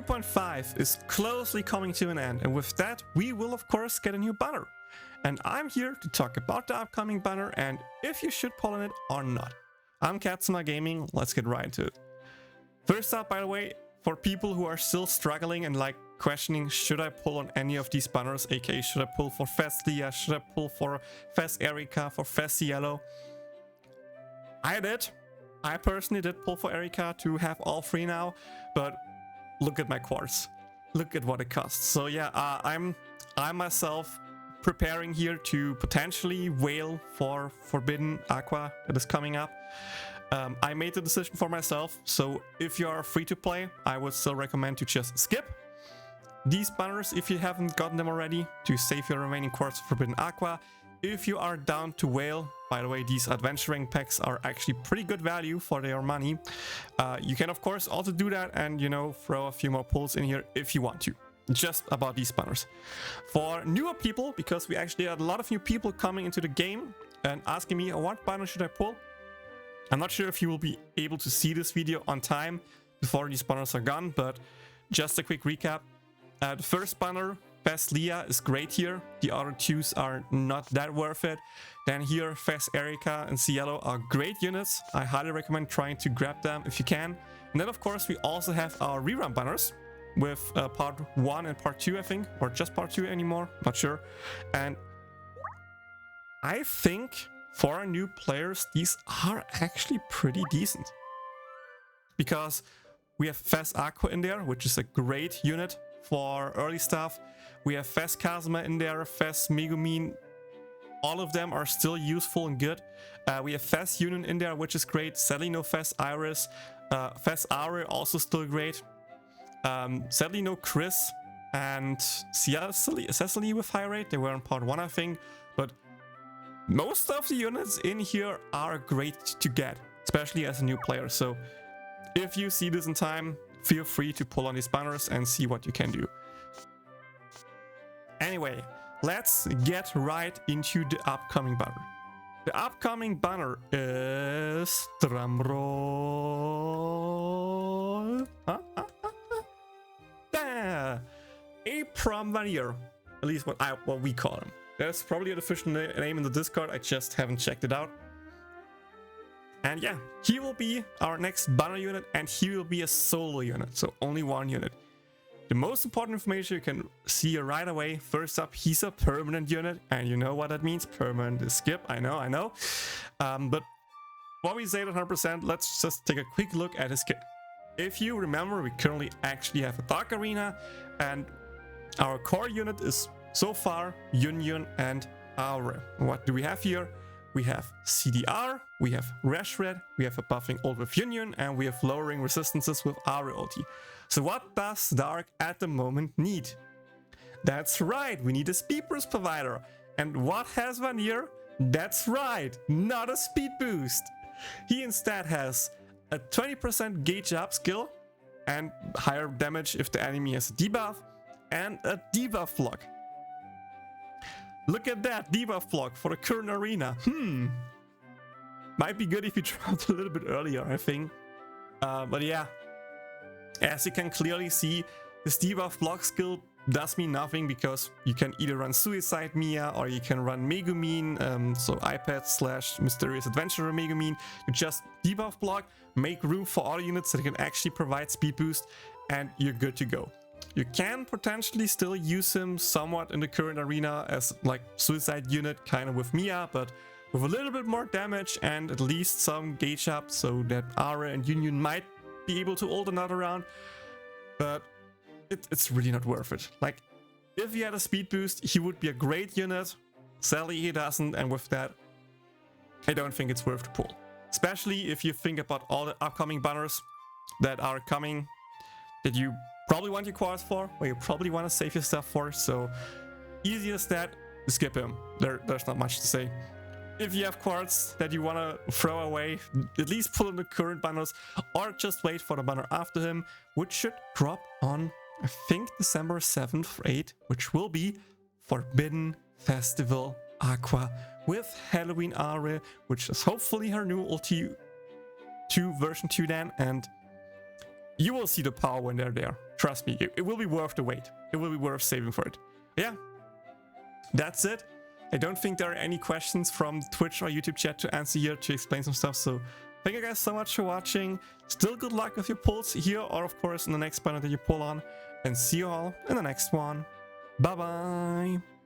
2.5 is closely coming to an end, and with that we will of course get a new banner. And I'm here to talk about the upcoming banner and if you should pull on it or not. I'm Katsuma Gaming, let's get right into it. First up, by the way, for people who are still struggling and like questioning, should I pull on any of these banners, aka should I pull for Fast Leah, should I pull for Fast Erika, for Fast Yellow? I personally did pull for Erika to have all three now, but look at my quartz. Look at what it costs. So yeah, I'm myself preparing here to potentially whale for Forbidden Aqua that is coming up. I made the decision for myself, so if you are free to play, I would still recommend to just skip these banners if you haven't gotten them already, to save your remaining quartz for Forbidden Aqua. If you are down to whale, by the way, these adventuring packs are actually pretty good value for their money. You can of course also do that and, you know, throw a few more pulls in here if you want to. Just about these banners. For newer people, because we actually had a lot of new people coming into the game and asking me, what banner should I pull? I'm not sure if you will be able to see this video on time before these banners are gone, but just a quick recap. The first banner, Fast Leah, is great here. The other twos are not that worth it. Then here, Fast Erika and Cielo are great units. I highly recommend trying to grab them if you can. And then of course we also have our rerun banners with part 1 and part 2, I think, or just part 2 anymore, not sure. And I think for our new players, these are actually pretty decent. Because we have Fast Aqua in there, which is a great unit for early stuff. We have Fast Kazuma in there, Fast Megumin. All of them are still useful and good. We have Fast Yunyun in there, which is great. Sadly no Fast Iris. Fast Arue also still great. Sadly no Chris and Cecily with high rate. They were in part 1, I think. But most of the units in here are great to get, especially as a new player. So if you see this in time, feel free to pull on these banners and see what you can do. Anyway, let's get right into the upcoming banner. The upcoming banner is... drumroll... aprom Vanir. At least what we call him. That's probably an official name in the Discord, I just haven't checked it out. And yeah, he will be our next banner unit and he will be a solo unit, so only one unit. The most important information you can see right away. First up, he's a permanent unit, and you know what that means. Permanent is skip, I know. But while we say that 100%, let's just take a quick look at his kit. If you remember, we currently actually have a Dark Arena, and our core unit is so far Yunyun and Arue. What do we have here? We have CDR, we have Rash Red, we have a buffing ult with Yunyun, and we have lowering resistances with Arue ulti. So what does Dark at the moment need? That's right, we need a speed boost provider. And what has Vanir? That's right, not a speed boost. He instead has a 20% gauge up skill and higher damage if the enemy has a debuff, and a debuff block. Look at that debuff block for the current arena. Might be good if you dropped a little bit earlier, I think. But yeah, as you can clearly see, this debuff block skill does mean nothing because you can either run Suicide Mia or you can run Megumin, so iPad / Mysterious Adventurer Megumin. You just debuff block, make room for other units that can actually provide speed boost, and you're good to go. You can potentially still use him somewhat in the current arena as like suicide unit, kind of with Mia, but with a little bit more damage and at least some gauge up, so that Arue and Yunyun might be able to ult another round. But it's really not worth it. Like, if he had a speed boost, he would be a great unit. Sadly, he doesn't, and with that, I don't think it's worth the pull. Especially if you think about all the upcoming banners that are coming, that you probably want your quartz for, or you probably want to save your stuff for. So, easy as that, skip him. There's not much to say. If you have quartz that you want to throw away, at least pull in the current banners, or just wait for the banner after him, which should drop on, I think, December 7th or 8th, which will be Forbidden Festival Aqua with Halloween Arue, which is hopefully her new ulti 2 version 2 then. And You will see the power when they're there. Trust me, it will be worth the wait. It will be worth saving for it. Yeah, that's it. I don't think there are any questions from Twitch or YouTube chat to answer here to explain some stuff. So thank you guys so much for watching. Still good luck with your pulls here or of course in the next banner that you pull on. And see you all in the next one. Bye bye.